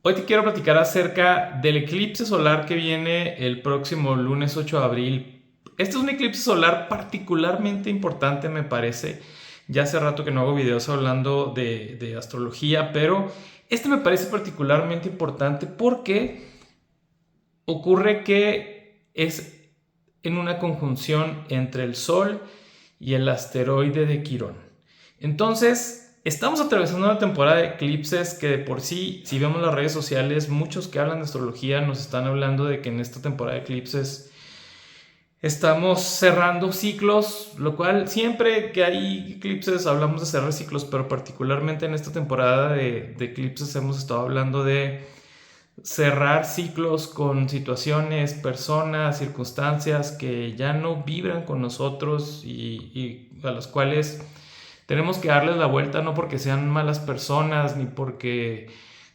Hoy te quiero platicar acerca del eclipse solar que viene el próximo lunes 8 de abril. Este es un eclipse solar particularmente importante, me parece. Ya hace rato que no hago videos hablando de astrología, pero este me parece particularmente importante porque ocurre que es en una conjunción entre el Sol y el asteroide de Quirón. Entonces, estamos atravesando una temporada de eclipses que de por sí, si vemos las redes sociales, muchos que hablan de astrología nos están hablando de que en esta temporada de eclipses estamos cerrando ciclos, lo cual siempre que hay eclipses hablamos de cerrar ciclos, pero particularmente en esta temporada de eclipses hemos estado hablando de cerrar ciclos con situaciones, personas, circunstancias que ya no vibran con nosotros y a las cuales tenemos que darles la vuelta, no porque sean malas personas ni porque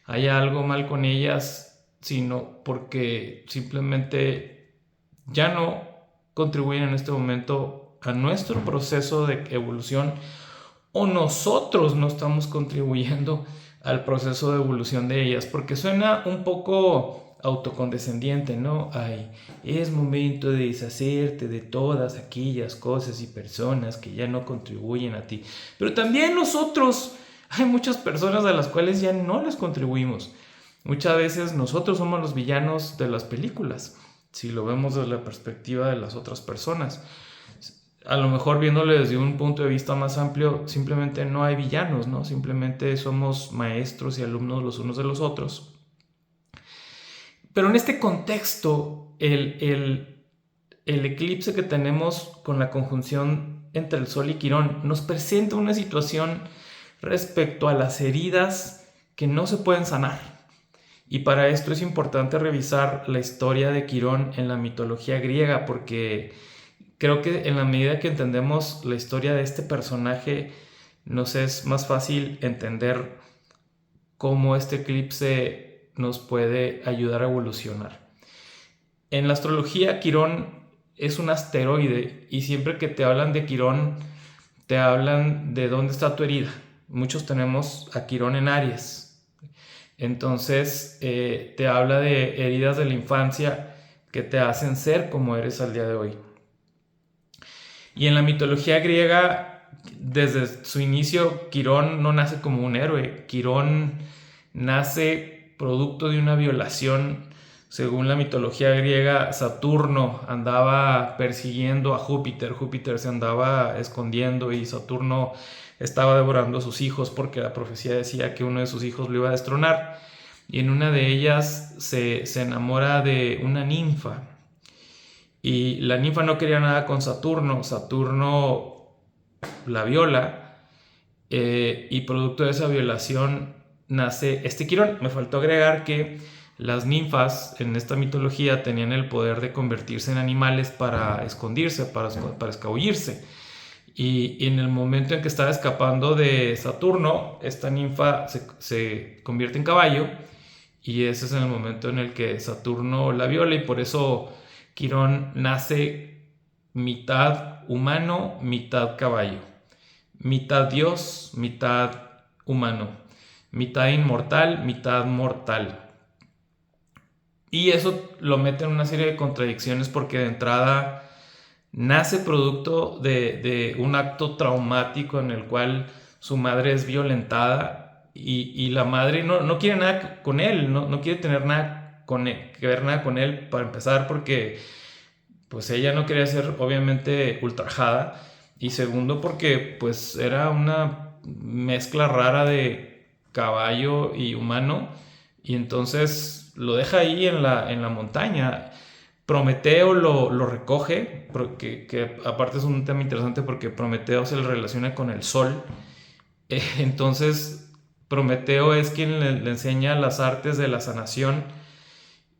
haya algo mal con ellas, sino porque simplemente ya no contribuyen en este momento a nuestro proceso de evolución, o nosotros no estamos contribuyendo al proceso de evolución de ellas, porque suena un poco autocondescendiente, ¿no? Ay, es momento de deshacerte de todas aquellas cosas y personas que ya no contribuyen a ti. Pero también nosotros, hay muchas personas a las cuales ya no les contribuimos. Muchas veces nosotros somos los villanos de las películas, si lo vemos desde la perspectiva de las otras personas. A lo mejor viéndolo desde un punto de vista más amplio, simplemente no hay villanos, ¿no? Simplemente somos maestros y alumnos los unos de los otros. Pero en este contexto, el eclipse que tenemos con la conjunción entre el Sol y Quirón nos presenta una situación respecto a las heridas que no se pueden sanar. Y para esto es importante revisar la historia de Quirón en la mitología griega, porque creo que en la medida que entendemos la historia de este personaje, nos es más fácil entender cómo este eclipse nos puede ayudar a evolucionar. En la astrología, Quirón es un asteroide y siempre que te hablan de Quirón, te hablan de dónde está tu herida. Muchos tenemos a Quirón en Aries. Entonces, te habla de heridas de la infancia que te hacen ser como eres al día de hoy. Y en la mitología griega, desde su inicio, Quirón no nace como un héroe. Quirón nace producto de una violación. Según la mitología griega, Saturno andaba persiguiendo a Júpiter. Júpiter se andaba escondiendo y Saturno estaba devorando a sus hijos porque la profecía decía que uno de sus hijos lo iba a destronar. Y en una de ellas se enamora de una ninfa. Y la ninfa no quería nada con Saturno. Saturno la viola, y producto de esa violación nace este Quirón. Me faltó agregar que las ninfas en esta mitología tenían el poder de convertirse en animales para escondirse, para escabullirse. Y en el momento en que estaba escapando de Saturno, esta ninfa se convierte en caballo, y ese es en el momento en el que Saturno la viola, y por eso Quirón nace mitad humano, mitad caballo, mitad dios, mitad humano, mitad inmortal, mitad mortal. Y eso lo mete en una serie de contradicciones porque de entrada nace producto de un acto traumático en el cual su madre es violentada, y la madre no quiere nada con él, no quiere tener nada con él, que ver nada con él para empezar, porque pues ella no quería ser obviamente ultrajada, y segundo porque pues era una mezcla rara de caballo y humano, y entonces lo deja ahí en la montaña. Prometeo lo recoge, que aparte es un tema interesante porque Prometeo se le relaciona con el sol. Entonces Prometeo es quien le enseña las artes de la sanación,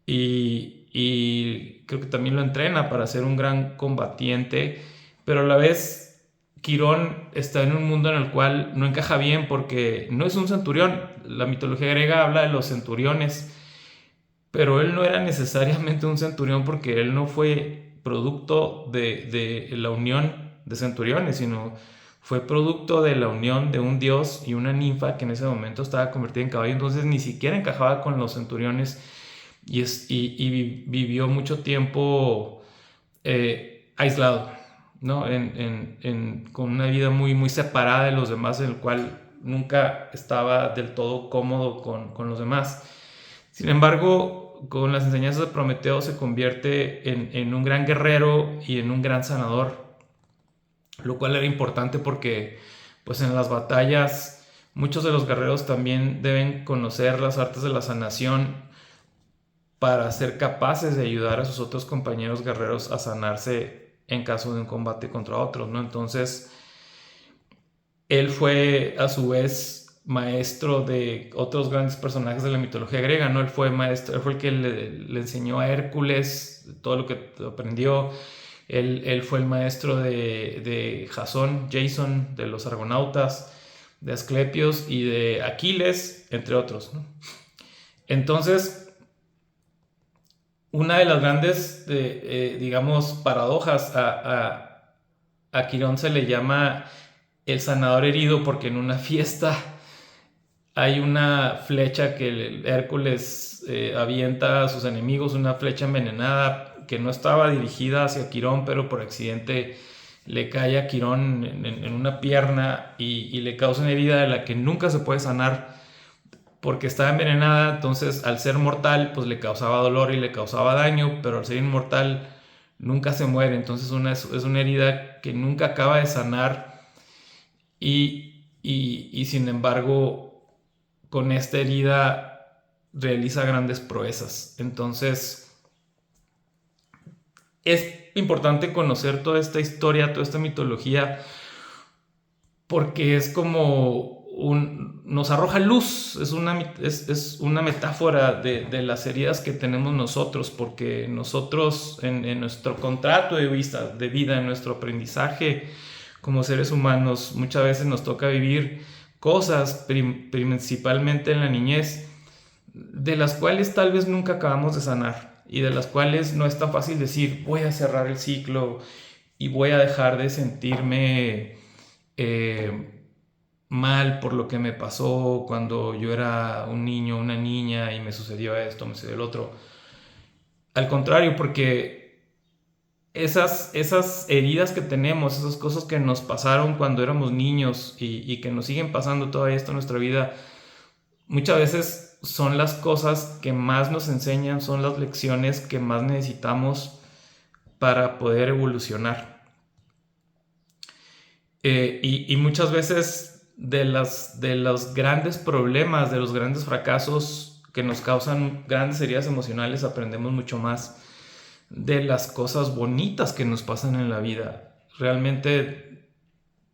y creo que también lo entrena para ser un gran combatiente, pero a la vez Quirón está en un mundo en el cual no encaja bien porque no es un centurión. La mitología griega habla de los centuriones, pero él no era necesariamente un centurión porque él no fue producto de la unión de centuriones, sino fue producto de la unión de un dios y una ninfa que en ese momento estaba convertida en caballo, entonces ni siquiera encajaba con los centuriones y vivió mucho tiempo aislado, ¿no? Con una vida muy, muy separada de los demás, en el cual nunca estaba del todo cómodo con los demás. Sin embargo, con las enseñanzas de Prometeo se convierte en un gran guerrero y en un gran sanador, lo cual era importante porque pues en las batallas muchos de los guerreros también deben conocer las artes de la sanación para ser capaces de ayudar a sus otros compañeros guerreros a sanarse en caso de un combate contra otros, ¿no? Entonces, él fue a su vez maestro de otros grandes personajes de la mitología griega, ¿no? Él fue maestro, él fue el que le enseñó a Hércules todo lo que aprendió. Él fue el maestro de Jasón, Jason, de los argonautas, de Asclepios y de Aquiles, entre otros, ¿no? Entonces, una de las grandes, digamos, paradojas a Quirón se le llama el sanador herido, porque en una fiesta hay una flecha que Hércules avienta a sus enemigos, una flecha envenenada que no estaba dirigida hacia Quirón, pero por accidente le cae a Quirón en una pierna y le causa una herida de la que nunca se puede sanar porque estaba envenenada. Entonces, al ser mortal, pues le causaba dolor y le causaba daño, pero al ser inmortal nunca se muere. Entonces es una herida que nunca acaba de sanar y sin embargo, con esta herida realiza grandes proezas. Entonces, es importante conocer toda esta historia, toda esta mitología, porque es como nos arroja luz, es una metáfora de las heridas que tenemos nosotros, porque nosotros en nuestro contrato de vida, en nuestro aprendizaje como seres humanos, muchas veces nos toca vivir cosas, principalmente en la niñez, de las cuales tal vez nunca acabamos de sanar y de las cuales no es tan fácil decir voy a cerrar el ciclo y voy a dejar de sentirme mal por lo que me pasó cuando yo era un niño, una niña y me sucedió esto, me sucedió el otro. Al contrario, porque esas heridas que tenemos, esas cosas que nos pasaron cuando éramos niños y que nos siguen pasando todavía esto en nuestra vida, muchas veces son las cosas que más nos enseñan, son las lecciones que más necesitamos para poder evolucionar. Y muchas veces de los grandes problemas, de los grandes fracasos que nos causan grandes heridas emocionales, aprendemos mucho más de las cosas bonitas que nos pasan en la vida. Realmente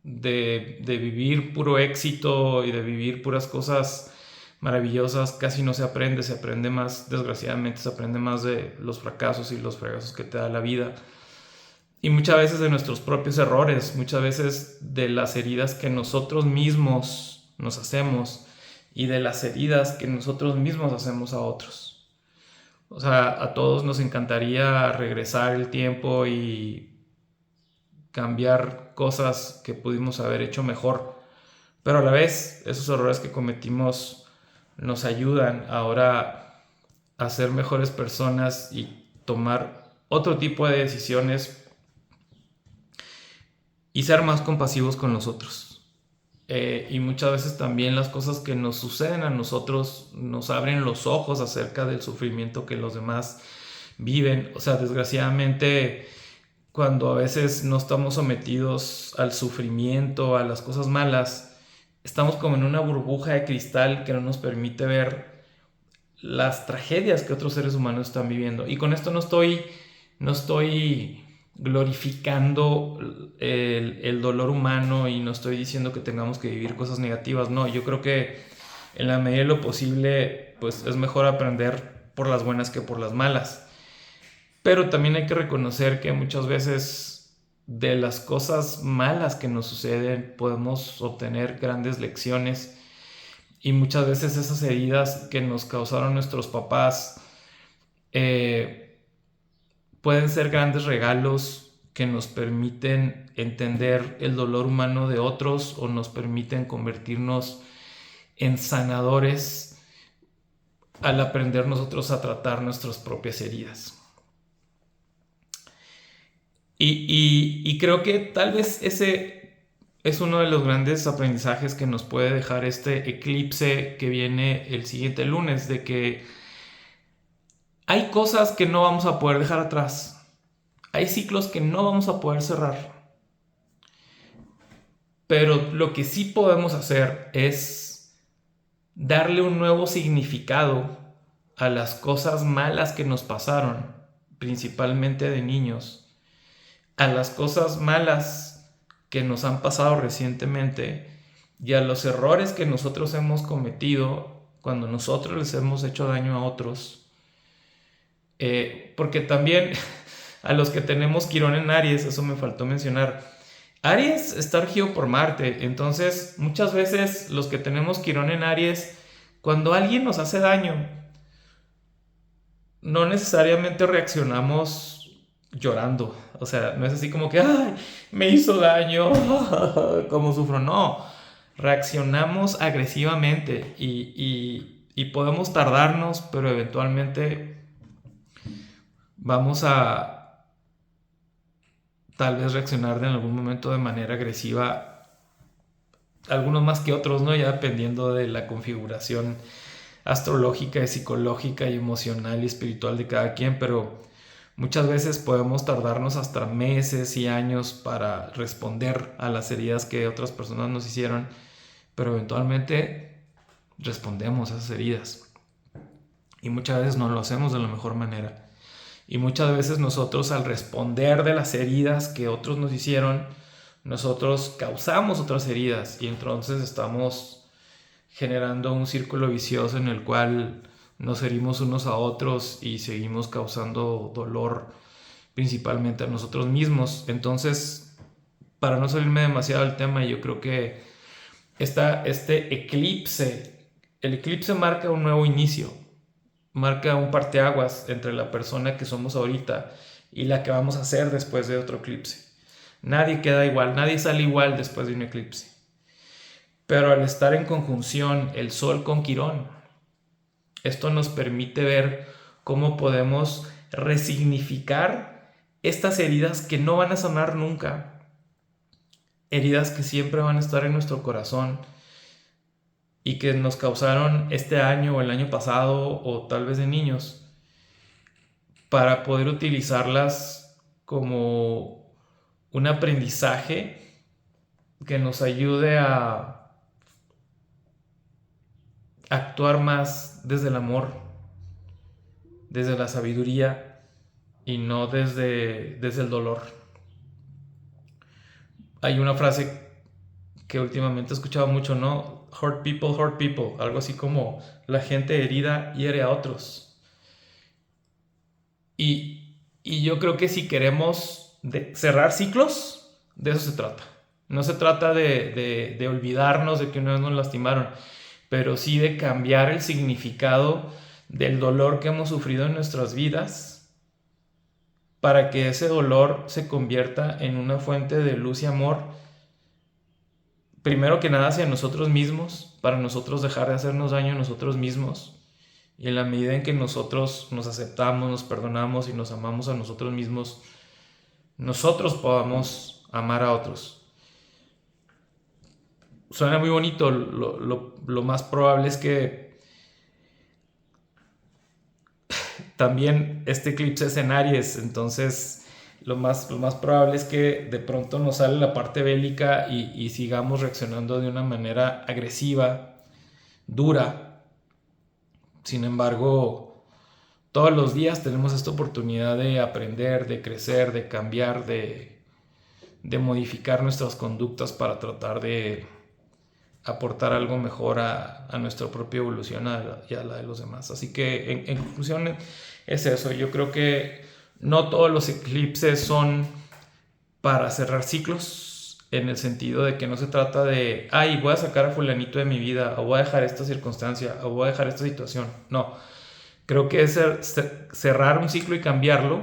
de vivir puro éxito y de vivir puras cosas maravillosas casi no se aprende más, desgraciadamente se aprende más de los fracasos y los fracasos que te da la vida. Y muchas veces de nuestros propios errores, muchas veces de las heridas que nosotros mismos nos hacemos y de las heridas que nosotros mismos hacemos a otros. O sea, a todos nos encantaría regresar el tiempo y cambiar cosas que pudimos haber hecho mejor, pero a la vez esos errores que cometimos nos ayudan ahora a ser mejores personas y tomar otro tipo de decisiones y ser más compasivos con nosotros. Y muchas veces también las cosas que nos suceden a nosotros nos abren los ojos acerca del sufrimiento que los demás viven. O sea, desgraciadamente, cuando a veces no estamos sometidos al sufrimiento, a las cosas malas, estamos como en una burbuja de cristal que no nos permite ver las tragedias que otros seres humanos están viviendo. Y con esto no estoy glorificando el dolor humano y no estoy diciendo que tengamos que vivir cosas negativas. No, yo creo que en la medida de lo posible, pues es mejor aprender por las buenas que por las malas. Pero también hay que reconocer que muchas veces de las cosas malas que nos suceden podemos obtener grandes lecciones, y muchas veces esas heridas que nos causaron nuestros papás pueden ser grandes regalos que nos permiten entender el dolor humano de otros o nos permiten convertirnos en sanadores al aprender nosotros a tratar nuestras propias heridas. Y creo que tal vez ese es uno de los grandes aprendizajes que nos puede dejar este eclipse que viene el siguiente lunes, de que hay cosas que no vamos a poder dejar atrás, hay ciclos que no vamos a poder cerrar, pero lo que sí podemos hacer es darle un nuevo significado a las cosas malas que nos pasaron, principalmente de niños, a las cosas malas que nos han pasado recientemente y a los errores que nosotros hemos cometido cuando nosotros les hemos hecho daño a otros. Porque también a los que tenemos Quirón en Aries, eso me faltó mencionar, Aries está regido por Marte, entonces muchas veces los que tenemos Quirón en Aries, cuando alguien nos hace daño, no necesariamente reaccionamos llorando. O sea, no es así como que, ay, me hizo daño, cómo sufro. No, reaccionamos agresivamente y podemos tardarnos, pero eventualmente vamos a tal vez reaccionar en algún momento de manera agresiva, algunos más que otros, ¿no? Ya dependiendo de la configuración astrológica, psicológica y emocional y espiritual de cada quien, pero muchas veces podemos tardarnos hasta meses y años para responder a las heridas que otras personas nos hicieron, pero eventualmente respondemos a esas heridas. Y muchas veces no lo hacemos de la mejor manera. Y muchas veces nosotros, al responder de las heridas que otros nos hicieron, nosotros causamos otras heridas y entonces estamos generando un círculo vicioso en el cual nos herimos unos a otros y seguimos causando dolor principalmente a nosotros mismos. Entonces, para no salirme demasiado del tema, yo creo que este eclipse, el eclipse marca un nuevo inicio, marca un parteaguas entre la persona que somos ahorita y la que vamos a ser después de otro eclipse. Nadie queda igual, nadie sale igual después de un eclipse. Pero al estar en conjunción el Sol con Quirón, esto nos permite ver cómo podemos resignificar estas heridas que no van a sanar nunca, heridas que siempre van a estar en nuestro corazón y que nos causaron este año o el año pasado o tal vez de niños, para poder utilizarlas como un aprendizaje que nos ayude a actuar más desde el amor, desde la sabiduría y no desde el dolor. Hay una frase que últimamente he escuchado mucho, ¿no? Hurt people, algo así como la gente herida hiere a otros. Y yo creo que si queremos cerrar ciclos, de eso se trata. No se trata de olvidarnos de que una vez nos lastimaron, pero sí de cambiar el significado del dolor que hemos sufrido en nuestras vidas para que ese dolor se convierta en una fuente de luz y amor, primero que nada hacia nosotros mismos, para nosotros dejar de hacernos daño a nosotros mismos, y en la medida en que nosotros nos aceptamos, nos perdonamos y nos amamos a nosotros mismos, nosotros podamos amar a otros. Suena muy bonito, lo más probable es que también este eclipse es en Aries, entonces lo más probable es que de pronto nos sale la parte bélica y sigamos reaccionando de una manera agresiva, dura. Sin embargo, todos los días tenemos esta oportunidad de aprender, de crecer, de cambiar, de modificar nuestras conductas para tratar de aportar algo mejor a nuestra propia evolución y a la de los demás. Así que en conclusión es eso. Yo creo que no todos los eclipses son para cerrar ciclos, en el sentido de que no se trata de, ay, voy a sacar a fulanito de mi vida, o voy a dejar esta circunstancia, o voy a dejar esta situación. No, creo que es cerrar un ciclo y cambiarlo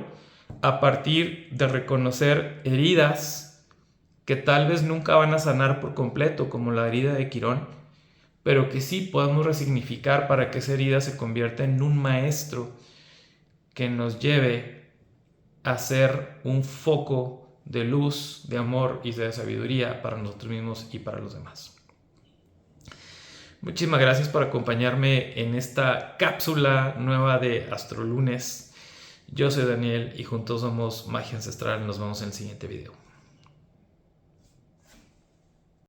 a partir de reconocer heridas que tal vez nunca van a sanar por completo, como la herida de Quirón, pero que sí podemos resignificar para que esa herida se convierta en un maestro que nos lleve a ser un foco de luz, de amor y de sabiduría para nosotros mismos y para los demás. Muchísimas gracias por acompañarme en esta cápsula nueva de Astrolunes. Yo soy Daniel y juntos somos Magia Ancestral. Nos vemos en el siguiente video.